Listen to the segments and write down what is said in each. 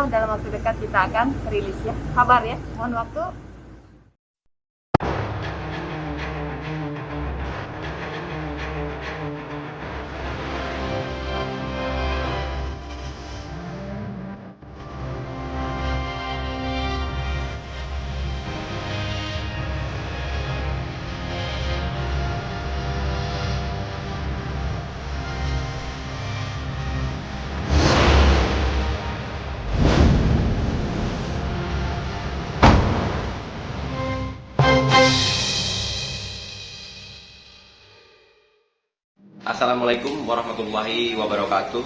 Allah dalam waktu dekat kita akan rilis ya. Kabar ya, mohon waktu. Assalamualaikum warahmatullahi wabarakatuh.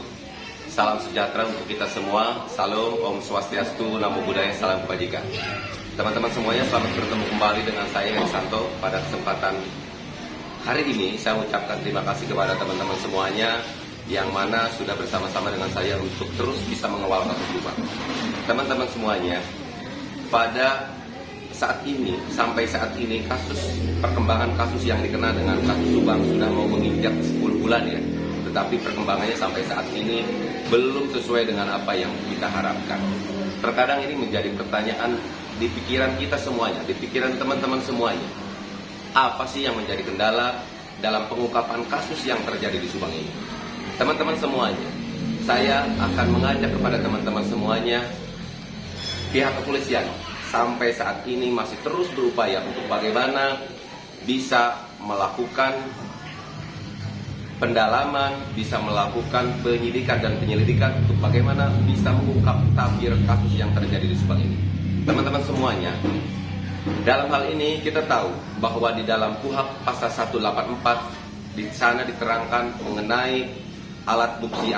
Salam sejahtera untuk kita semua. Salam Om Swastiastu, Namo Buddhaya, Salam Kebajikan. Teman-teman semuanya, selamat bertemu kembali dengan saya Herisanto. Pada kesempatan hari ini saya ucapkan terima kasih kepada teman-teman semuanya yang mana sudah bersama-sama dengan saya untuk terus bisa mengawal kasus Subang. Teman-teman semuanya, pada saat ini, sampai saat ini perkembangan kasus yang dikenal dengan kasus Subang sudah mau menginjak 10 bulan ya. Tetapi perkembangannya sampai saat ini belum sesuai dengan apa yang kita harapkan. Terkadang ini menjadi pertanyaan di pikiran kita semuanya, di pikiran teman-teman semuanya. Apa sih yang menjadi kendala dalam pengungkapan kasus yang terjadi di Subang ini? Teman-teman semuanya, saya akan mengajak kepada teman-teman semuanya, pihak kepolisian sampai saat ini masih terus berupaya untuk bagaimana bisa melakukan pendalaman, bisa melakukan penyidikan dan penyelidikan untuk bagaimana bisa mengungkap tabir kasus yang terjadi di Subang ini. Teman-teman semuanya, dalam hal ini kita tahu bahwa di dalam KUHP pasal 184 di sana diterangkan mengenai alat bukti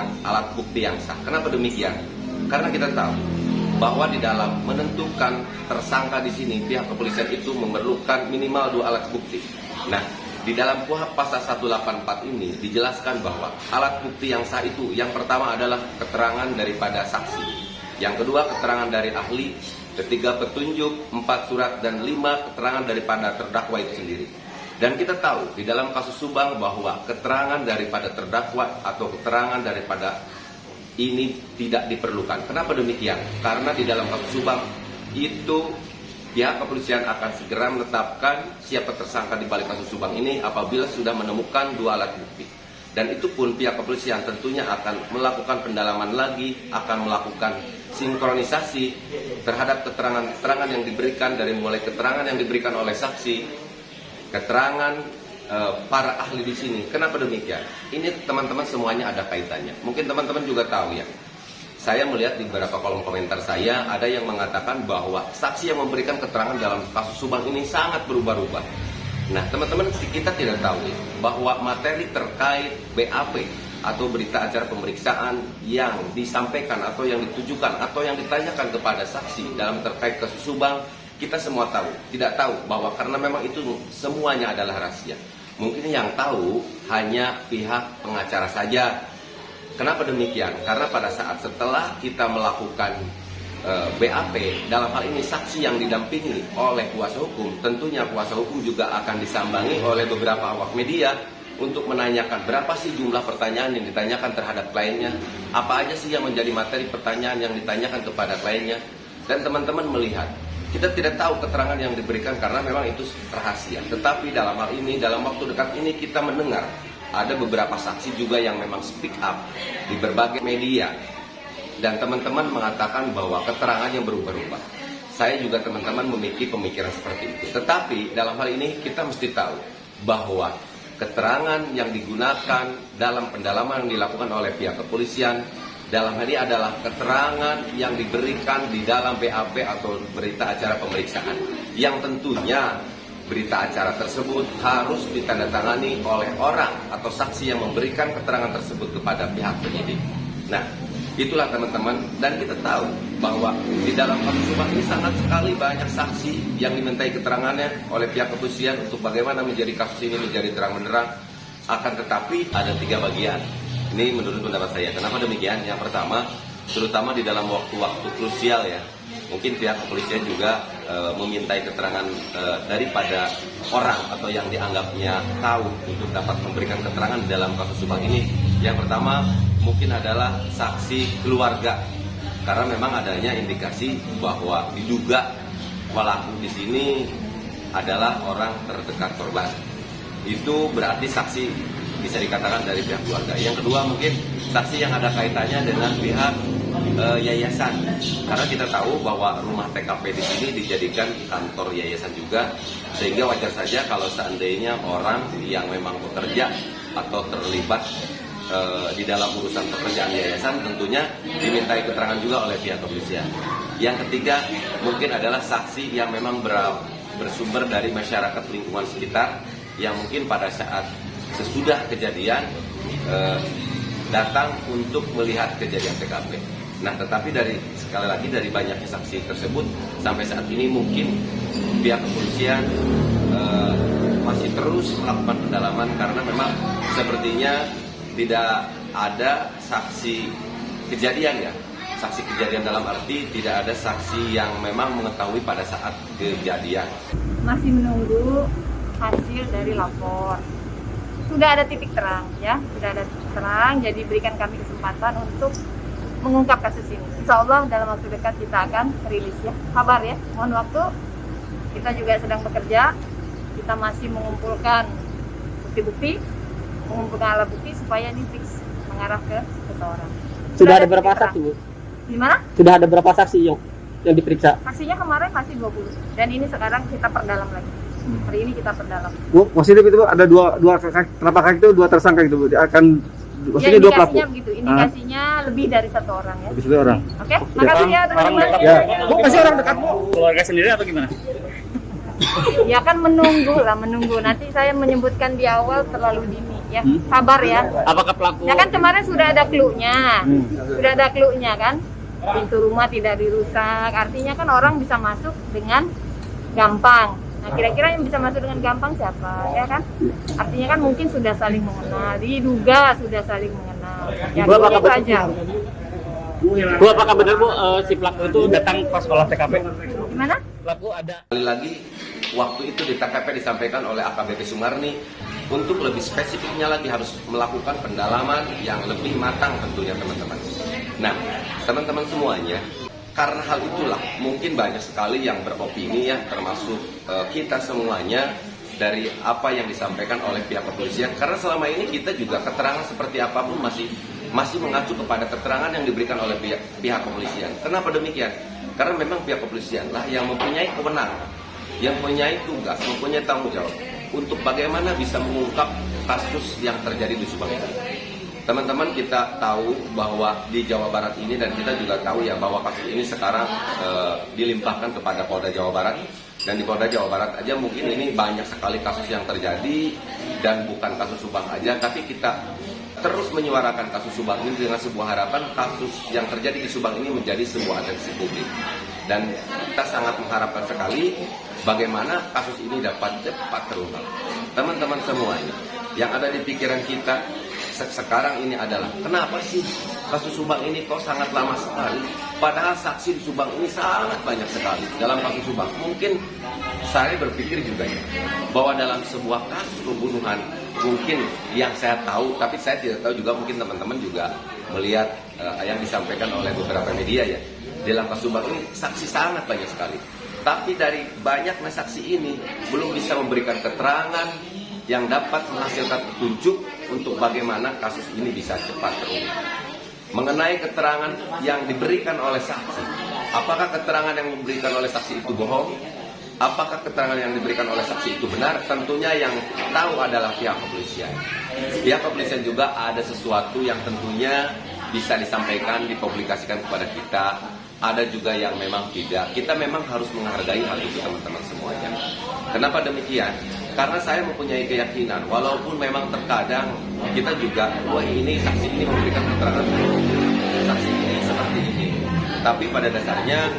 yang sah. Kenapa demikian? Karena kita tahu bahwa di dalam menentukan tersangka di sini pihak kepolisian itu memerlukan minimal 2 alat bukti. Nah, di dalam KUHP pasal 184 ini dijelaskan bahwa alat bukti yang sah itu yang pertama adalah keterangan daripada saksi, yang kedua keterangan dari ahli, ketiga petunjuk, 4 surat, dan 5 keterangan daripada terdakwa itu sendiri. Dan kita tahu di dalam kasus Subang bahwa keterangan daripada terdakwa atau keterangan daripada ini tidak diperlukan. Kenapa demikian? Karena di dalam kasus Subang itu pihak kepolisian akan segera menetapkan siapa tersangka di balik kasus Subang ini apabila sudah menemukan 2 alat bukti. Dan itu pun pihak kepolisian tentunya akan melakukan pendalaman lagi, akan melakukan sinkronisasi terhadap keterangan-keterangan yang diberikan, dari mulai keterangan yang diberikan oleh saksi, keterangan para ahli di sini. Kenapa demikian? Ini teman-teman semuanya ada kaitannya. Mungkin teman-teman juga tahu ya. Saya melihat di beberapa kolom komentar saya ada yang mengatakan bahwa saksi yang memberikan keterangan dalam kasus Subang ini sangat berubah-ubah. Nah, teman-teman, kita tidak tahu ya, bahwa materi terkait BAP atau berita acara pemeriksaan yang disampaikan atau yang ditujukan atau yang ditanyakan kepada saksi dalam terkait kasus Subang, kita semua tahu, tidak tahu bahwa karena memang itu semuanya adalah rahasia. Mungkin yang tahu hanya pihak pengacara saja. Kenapa demikian? Karena pada saat setelah kita melakukan BAP, dalam hal ini saksi yang didampingi oleh kuasa hukum, tentunya kuasa hukum juga akan disambangi oleh beberapa awak media untuk menanyakan berapa sih jumlah pertanyaan yang ditanyakan terhadap kliennya, apa aja sih yang menjadi materi pertanyaan yang ditanyakan kepada kliennya. Dan teman-teman melihat, kita tidak tahu keterangan yang diberikan karena memang itu rahasia. Tetapi dalam hal ini, dalam waktu dekat ini kita mendengar ada beberapa saksi juga yang memang speak up di berbagai media. Dan teman-teman mengatakan bahwa keterangan yang berubah-ubah. Saya juga teman-teman memiliki pemikiran seperti itu. Tetapi dalam hal ini kita mesti tahu bahwa keterangan yang digunakan dalam pendalaman yang dilakukan oleh pihak kepolisian dalam hal ini adalah keterangan yang diberikan di dalam BAP atau berita acara pemeriksaan, yang tentunya berita acara tersebut harus ditandatangani oleh orang atau saksi yang memberikan keterangan tersebut kepada pihak penyidik. Nah, itulah teman-teman, dan kita tahu bahwa di dalam kasus Subang ini sangat sekali banyak saksi yang dimintai keterangannya oleh pihak kepolisian untuk bagaimana menjadi kasus ini menjadi terang benderang. Akan tetapi ada 3 bagian. Ini menurut pendapat saya. Kenapa demikian? Yang pertama, terutama di dalam waktu-waktu krusial ya, mungkin pihak kepolisian juga memintai keterangan daripada orang atau yang dianggapnya tahu untuk dapat memberikan keterangan dalam kasus Subang ini. Yang pertama mungkin adalah saksi keluarga karena memang adanya indikasi bahwa diduga pelaku di sini adalah orang terdekat korban. Itu berarti saksi bisa dikatakan dari pihak keluarga. Yang kedua mungkin saksi yang ada kaitannya dengan pihak yayasan, karena kita tahu bahwa rumah TKP di sini dijadikan kantor yayasan juga, sehingga wajar saja kalau seandainya orang yang memang bekerja atau terlibat di dalam urusan pekerjaan yayasan tentunya dimintai keterangan juga oleh pihak kepolisian. Yang ketiga mungkin adalah saksi yang memang bersumber dari masyarakat lingkungan sekitar yang mungkin pada saat sesudah kejadian datang untuk melihat kejadian TKP. Nah, tetapi sekali lagi dari banyaknya saksi tersebut sampai saat ini mungkin pihak kepolisian masih terus melakukan pendalaman karena memang sepertinya tidak ada saksi kejadian ya. Saksi kejadian dalam arti tidak ada saksi yang memang mengetahui pada saat kejadian. Masih menunggu hasil dari lapor. Sudah ada titik terang ya, sudah ada titik terang, jadi berikan kami kesempatan untuk mengungkap kasus ini. Insya Allah dalam waktu dekat kita akan rilis ya, kabar ya, mohon waktu. Kita juga sedang bekerja, kita masih mengumpulkan bukti-bukti, mengumpulkan alat bukti supaya ini fix mengarah ke seseorang. Sudah ada berapa saksi, Bu? Gimana? Sudah ada berapa saksi yang diperiksa? Saksinya kemarin masih 20 dan ini sekarang kita perdalam lagi. Hari ini kita perdalam. Bu, positif itu Bu, ada dua kenapa kaki itu dua tersangka itu Bu? Akan maksudnya Ya, dua pelaku. indikasinya begitu. Indikasinya lebih dari satu orang ya. Habis itu orang. Oke, makasih ya teman-teman. Ya. Bu, masih orang dekat Bu. Keluarga sendiri atau gimana? Ya kan menunggu. Nanti saya menyebutkan di awal terlalu dini ya. Sabar ya. Apakah pelaku? Ya kan kemarin sudah ada clue-nya. Sudah ada clue-nya kan. Pintu rumah tidak dirusak. Artinya kan orang bisa masuk dengan gampang. Nah, kira-kira yang bisa masuk dengan gampang siapa? Ya kan? Artinya kan mungkin sudah saling mengenal. Diduga sudah saling mengenal. Ya, Bu, apakah itu betul? aja. Bu, apakah benar Bu si pelaku itu datang pas olah TKP? Gimana? Pelaku ada. Sekali lagi, waktu itu di TKP disampaikan oleh AKBP Sumarni, untuk lebih spesifiknya lagi harus melakukan pendalaman yang lebih matang tentunya teman-teman. Nah, teman-teman semuanya, karena hal itulah mungkin banyak sekali yang beropini ya, termasuk kita semuanya dari apa yang disampaikan oleh pihak kepolisian. Karena selama ini kita juga keterangan seperti apapun masih mengacu kepada keterangan yang diberikan oleh pihak kepolisian. Kenapa demikian? Karena memang pihak kepolisian lah yang mempunyai kewenangan, yang mempunyai tugas, mempunyai tanggung jawab untuk bagaimana bisa mengungkap kasus yang terjadi di Subang ini. Teman-teman, kita tahu bahwa di Jawa Barat ini, dan kita juga tahu ya bahwa kasus ini sekarang dilimpahkan kepada Polda Jawa Barat. Dan di Polda Jawa Barat aja mungkin ini banyak sekali kasus yang terjadi, dan bukan kasus Subang aja, tapi kita terus menyuarakan kasus Subang ini dengan sebuah harapan kasus yang terjadi di Subang ini menjadi sebuah atensi publik. Dan kita sangat mengharapkan sekali bagaimana kasus ini dapat cepat terungkap. Teman-teman semuanya, yang ada di pikiran kita sekarang ini adalah kenapa sih kasus Subang ini kok sangat lama sekali, padahal saksi di Subang ini sangat banyak sekali dalam kasus Subang. Mungkin saya berpikir juga ya, bahwa dalam sebuah kasus pembunuhan mungkin yang saya tahu, tapi saya tidak tahu juga, mungkin teman-teman juga melihat yang disampaikan oleh beberapa media ya, dalam kasus Subang ini saksi sangat banyak sekali, tapi dari banyaknya saksi ini belum bisa memberikan keterangan yang dapat menghasilkan petunjuk untuk bagaimana kasus ini bisa cepat terungkap. Mengenai keterangan yang diberikan oleh saksi, apakah keterangan yang diberikan oleh saksi itu bohong? Apakah keterangan yang diberikan oleh saksi itu benar? Tentunya yang tahu adalah pihak kepolisian. Pihak kepolisian juga ada sesuatu yang tentunya bisa disampaikan, dipublikasikan kepada kita. Ada juga yang memang tidak. Kita memang harus menghargai hal itu teman-teman semuanya. Kenapa demikian? Karena saya mempunyai keyakinan, walaupun memang terkadang kita juga, wah ini saksi ini memberikan keterangan saksi ini seperti ini. Tapi pada dasarnya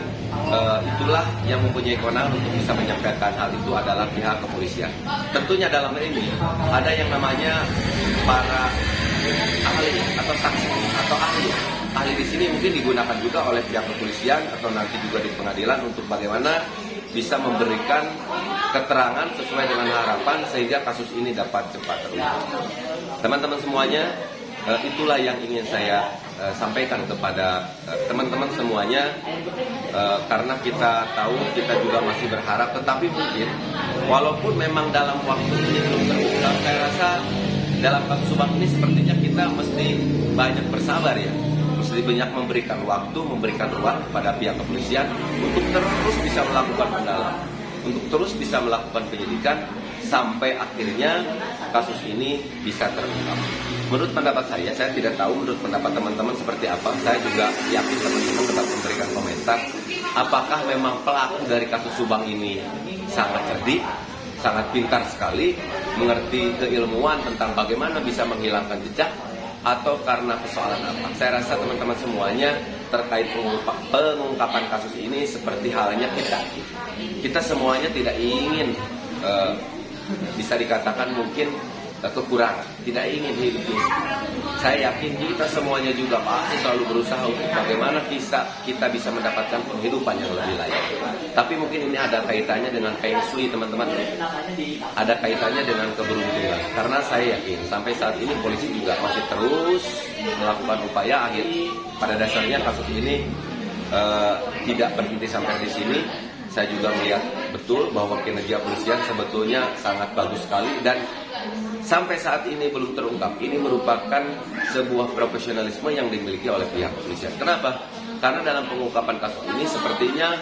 itulah yang mempunyai kewenangan untuk bisa menyampaikan hal itu adalah pihak kepolisian. Tentunya dalam hal ini ada yang namanya para ahli atau saksi atau ahli. Ahli di sini mungkin digunakan juga oleh pihak kepolisian atau nanti juga di pengadilan untuk bagaimana bisa memberikan keterangan sesuai dengan harapan sehingga kasus ini dapat cepat terungkap. Teman-teman semuanya, itulah yang ingin saya sampaikan kepada teman-teman semuanya, karena kita tahu kita juga masih berharap, tetapi mungkin walaupun memang dalam waktu ini belum terungkap, saya rasa dalam kasus Subang ini sepertinya kita mesti banyak bersabar ya, mesti banyak memberikan waktu, memberikan ruang kepada pihak kepolisian untuk terus bisa melakukan pendalaman, untuk terus bisa melakukan penyidikan sampai akhirnya kasus ini bisa terungkap. Menurut pendapat saya tidak tahu menurut pendapat teman-teman seperti apa. Saya juga yakin teman-teman dapat memberikan komentar. Apakah memang pelaku dari kasus Subang ini sangat cerdik, sangat pintar sekali, mengerti keilmuan tentang bagaimana bisa menghilangkan jejak, atau karena persoalan apa? Saya rasa teman-teman semuanya terkait pengungkapan kasus ini seperti halnya kita semuanya tidak ingin bisa dikatakan mungkin kekurangan, tidak ingin hidup miskin. Saya yakin kita semuanya juga pasti selalu berusaha untuk bagaimana kita bisa mendapatkan penghidupan yang lebih layak. Tapi mungkin ini ada kaitannya dengan feng shui, teman-teman. Ada kaitannya dengan keberuntungan. Karena saya yakin sampai saat ini polisi juga masih terus melakukan upaya. Pada dasarnya kasus ini tidak berhenti sampai di sini. Saya juga melihat betul bahwa kinerja polisian sebetulnya sangat bagus sekali, dan sampai saat ini belum terungkap. Ini merupakan sebuah profesionalisme yang dimiliki oleh pihak kepolisian. Kenapa? Karena dalam pengungkapan kasus ini sepertinya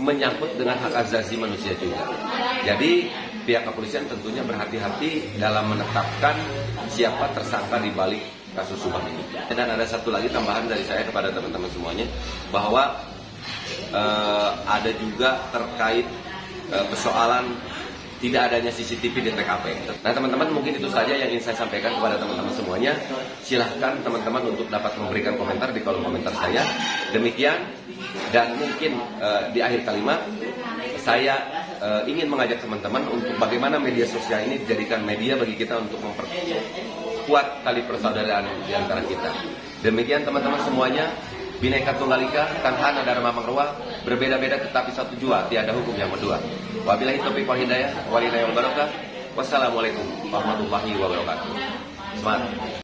menyangkut dengan hak asasi manusia juga. Jadi pihak kepolisian tentunya berhati-hati dalam menetapkan siapa tersangka di balik kasus Subang ini. Dan ada satu lagi tambahan dari saya kepada teman-teman semuanya, bahwa ada juga terkait persoalan tidak adanya CCTV di TKP. Nah teman-teman, mungkin itu saja yang ingin saya sampaikan kepada teman-teman semuanya. Silahkan teman-teman untuk dapat memberikan komentar di kolom komentar saya. Demikian, dan mungkin di akhir kalimat saya ingin mengajak teman-teman untuk bagaimana media sosial ini dijadikan media bagi kita untuk memperkuat tali persaudaraan di antara kita. Demikian teman-teman semuanya. Bhinneka Tunggal Ika, Kanhana Dharma Mangruwa, berbeda-beda tetapi satu jua, tiada hukum yang kedua. Wabillahi taufiq wal hidayah, wal barakah. Wassalamualaikum warahmatullahi wabarakatuh. Semangat.